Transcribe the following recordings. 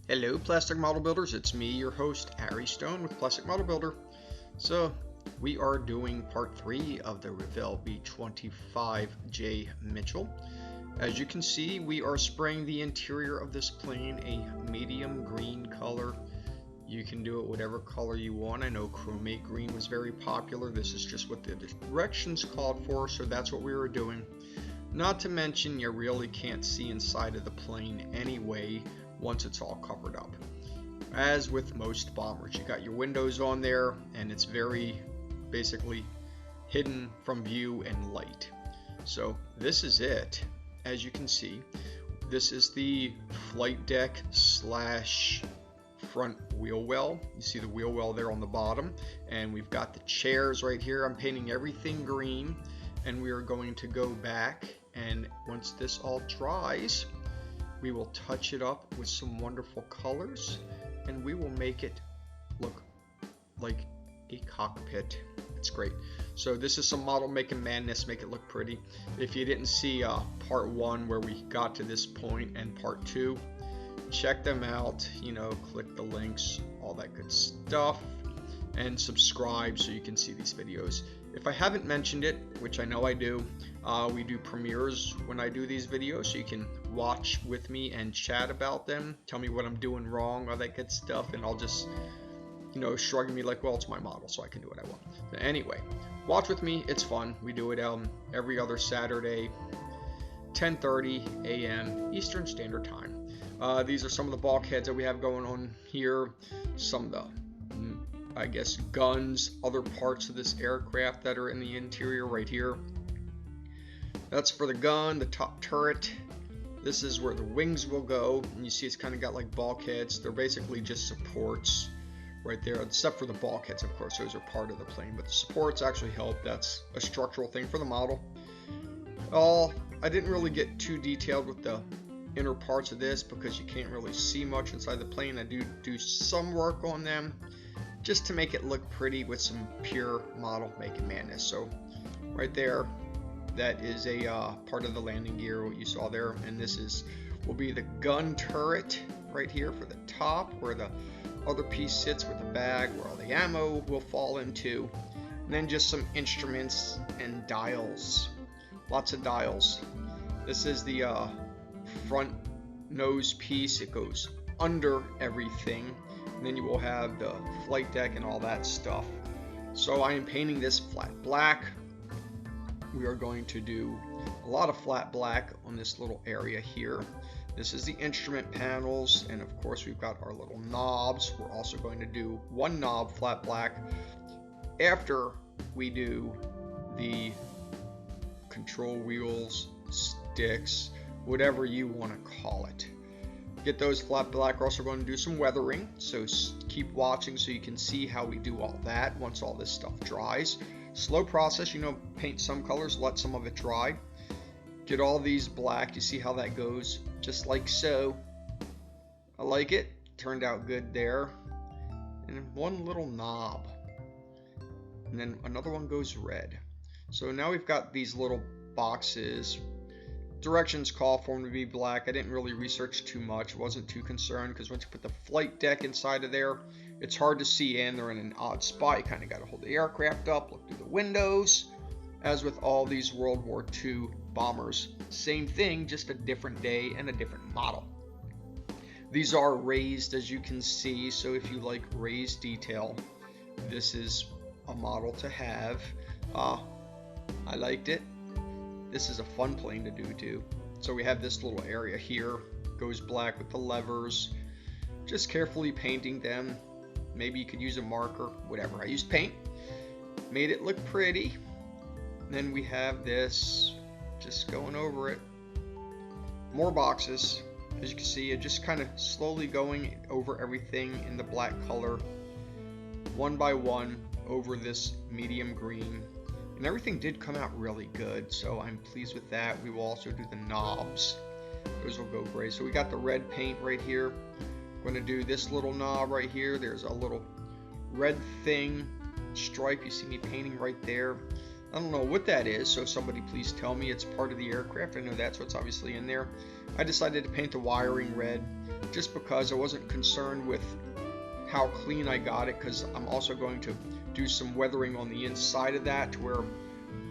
Hello Plastic Model Builders, it's me, your host, Harry Stone with Plastic Model Builder. So, we are doing part 3 of the Revell B-25J Mitchell. As you can see, we are spraying the interior of this plane a medium green color. You can do it whatever color you want. I know chromate green was very popular. This is just what the directions called for, so that's what we were doing. Not to mention, you really can't see inside of the plane anyway once it's all covered up. As with most bombers, you got your windows on there and it's very basically hidden from view and light. So this is it. As you can see, this is the flight deck slash front wheel well. You see the wheel well there on the bottom, and we've got the chairs right here. I'm painting everything green, and we are going to go back, and once this all dries, we will touch it up with some wonderful colors, and we will make it look like a cockpit. It's great. So this is some model making madness, make it look pretty. If you didn't see part 1 where we got to this point and part 2, check them out, click the links, all that good stuff, and subscribe so you can see these videos. If I haven't mentioned it, which I know I do, we do premieres when I do these videos, so you can watch with me and chat about them, tell me what I'm doing wrong, all that good stuff, and I'll just, shrug me like, well, it's my model, so I can do what I want. But anyway, watch with me, it's fun. We do it every other Saturday, 10:30 a.m. Eastern Standard Time. These are some of the bulkheads that we have going on here, some of the guns, other parts of this aircraft that are in the interior right here. That's for the gun, the top turret. This is where the wings will go, and you see it's kind of got like bulkheads. They're basically just supports right there, except for the bulkheads, of course, those are part of the plane, but the supports actually help. That's a structural thing for the model. I didn't really get too detailed with the inner parts of this because you can't really see much inside the plane. I do some work on them just to make it look pretty with some pure model making madness. So right there, that is a part of the landing gear, what you saw there, and this will be the gun turret right here for the top, where the other piece sits with the bag where all the ammo will fall into, and then just some instruments and dials, lots of dials. This is the front nose piece. It goes under everything, and then you will have the flight deck and all that stuff. So I am painting this flat black. We are going to do a lot of flat black on this little area here. This is the instrument panels, and of course we've got our little knobs. We're also going to do one knob flat black after we do the control wheels, sticks, whatever you want to call it. Get those flat black. We're also going to do some weathering, so keep watching so you can see how we do all that once all this stuff dries. Slow process, paint some colors, let some of it dry. Get all these black. You see how that goes, just like so. I like it. Turned out good there. And one little knob, and then another one goes red. So now we've got these little boxes. Directions call for them to be black. I didn't really research too much, wasn't too concerned, because once you put the flight deck inside of there, it's hard to see, and they're in an odd spot. You kind of got to hold the aircraft up, look through the windows. As with all these World War II bombers, same thing, just a different day and a different model. These are raised, as you can see, so if you like raised detail, this is a model to have. I liked it. This is a fun plane to do too. So we have this little area here, goes black with the levers. Just carefully painting them. Maybe you could use a marker, whatever. I used paint, made it look pretty. And then we have this, just going over it. More boxes. As you can see, it just kind of slowly going over everything in the black color, one by one, over this medium green. And everything did come out really good, so I'm pleased with that. We will also do the knobs. Those will go gray. So we got the red paint right here. I'm going to do this little knob right here. There's a little red thing, stripe. You see me painting right there. I don't know what that is, so somebody please tell me. It's part of the aircraft. I know that's what's obviously in there. I decided to paint the wiring red. just because I wasn't concerned with how clean I got it, because I'm also going to do some weathering on the inside of that to where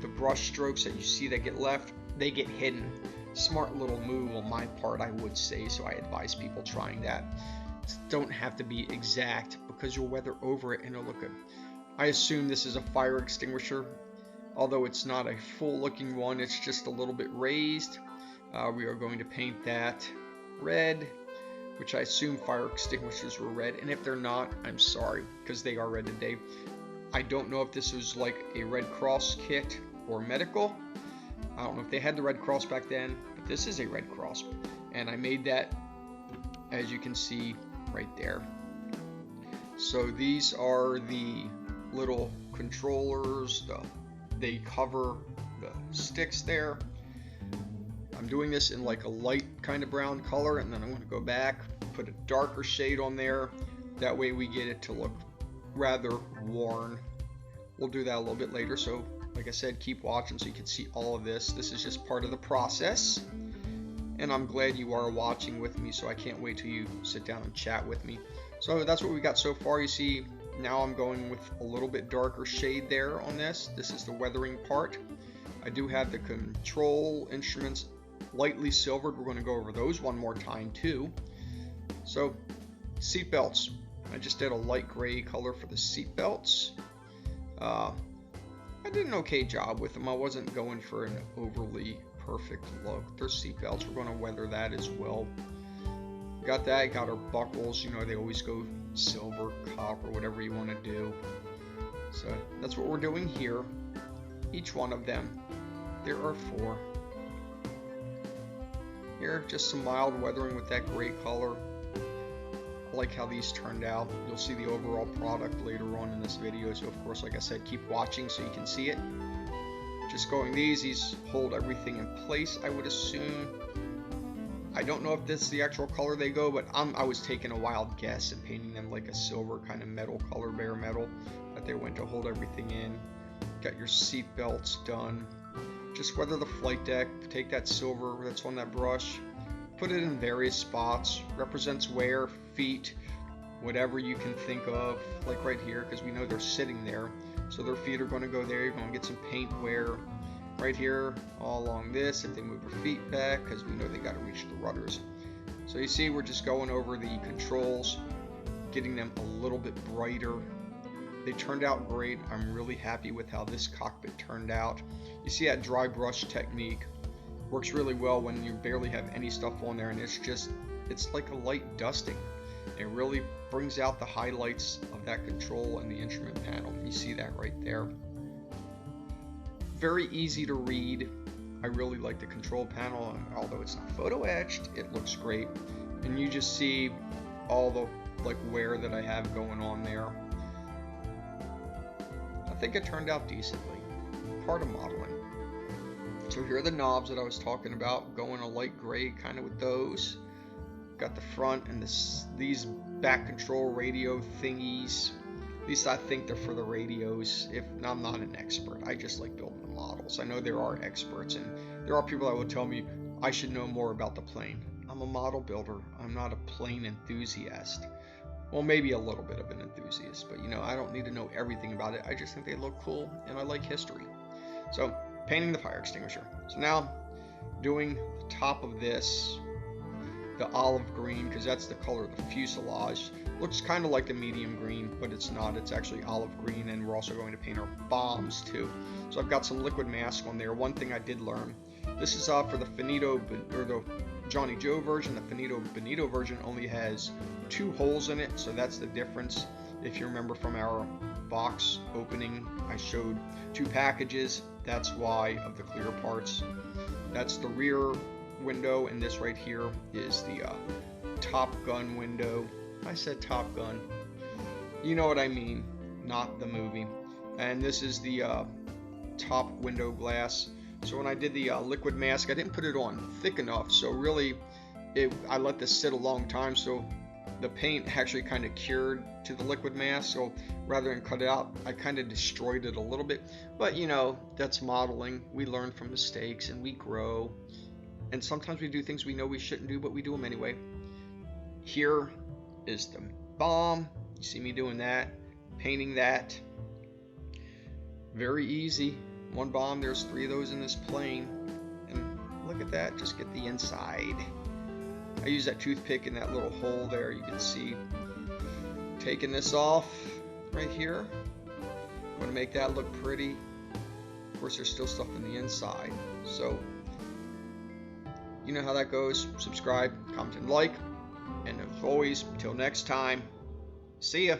the brush strokes that you see that get left, they get hidden. Smart little move on my part, I would say, so I advise people trying that. Don't have to be exact, because you'll weather over it and it'll look good. I assume this is a fire extinguisher, although it's not a full looking one, it's just a little bit raised. We are going to paint that red, which I assume fire extinguishers were red, and if they're not, I'm sorry, because they are red today. I don't know if this was like a Red Cross kit or medical. I don't know if they had the Red Cross back then, but this is a Red Cross, and I made that, as you can see right there. So these are the little controllers, they cover the sticks there. I'm doing this in like a light kind of brown color, and then I'm going to go back, put a darker shade on there. That way we get it to look rather worn. We'll do that a little bit later, so like I said, keep watching so you can see all of this. This is just part of the process, and I'm glad you are watching with me, so I can't wait till you sit down and chat with me. So that's what we got so far. You see, now I'm going with a little bit darker shade there on this. This is the weathering part. I do have the control instruments lightly silvered. We're going to go over those one more time too. So seat belts, I just did a light gray color for the seat belts. I did an okay job with them. I wasn't going for an overly perfect look. Their seat belts, we're going to weather that as well. Got that, got our buckles, you know, they always go silver, copper, whatever you want to do. So that's what we're doing here. Each one of them, there are 4. Here, just some mild weathering with that gray color. I like how these turned out. You'll see the overall product later on in this video, so of course, like I said, keep watching so you can see it. Just going these hold everything in place, I would assume. I don't know if this is the actual color they go, but I was taking a wild guess and painting them like a silver kind of metal color, bare metal, that they went to hold everything in. Got your seat belts done. Just weather the flight deck, take that silver that's on that brush, put it in various spots, represents wear, feet, whatever you can think of, like right here, because we know they're sitting there, so their feet are going to go there. You're going to get some paint wear right here, all along this, if they move their feet back, because we know they got to reach the rudders. So you see, we're just going over the controls, getting them a little bit brighter. They turned out great. I'm really happy with how this cockpit turned out. You see that dry brush technique works really well when you barely have any stuff on there, and it's like a light dusting. It really brings out the highlights of that control and the instrument panel. You see that right there. Very easy to read. I really like the control panel, and although it's not photo etched, it looks great. And you just see all the wear that I have going on there. I think it turned out decently. Part of modeling. So here are the knobs that I was talking about, going a light gray kind of with those. Got the front and these back control radio thingies. At least I think they're for the radios. I'm not an expert, I just like building the models. I know there are experts, and there are people that will tell me I should know more about the plane. I'm a model builder. I'm not a plane enthusiast. Well, maybe a little bit of an enthusiast, but you know, I don't need to know everything about it. I just think they look cool, and I like history. So, painting the fire extinguisher. So now, doing the top of this, the olive green, because that's the color of the fuselage. Looks kind of like the medium green, but it's not. It's actually olive green, and we're also going to paint our bombs too. So I've got some liquid mask on there. One thing I did learn, this is for the Finito, or the Johnny Joe version. The Finito Benito version only has 2 holes in it, so that's the difference. If you remember from our box opening, I showed 2 packages. That's why, of the clear parts. That's the rear window, and this right here is the Top Gun window. I said Top Gun. You know what I mean, not the movie. And this is the top window glass. So when I did the liquid mask, I didn't put it on thick enough, so really I let this sit a long time, so the paint actually kind of cured to the liquid mask. So rather than cut it out, I kind of destroyed it a little bit. But you know, that's modeling. We learn from mistakes and we grow, and sometimes we do things we know we shouldn't do, but we do them anyway. Here is the bomb. You see me doing that, painting that. Very easy. One bomb, there's 3 of those in this plane. And look at that, just get the inside. I use that toothpick in that little hole there, you can see. Taking this off right here. I'm going to make that look pretty. Of course, there's still stuff in the inside. So, you know how that goes. Subscribe, comment, and like. And as always, until next time, see ya.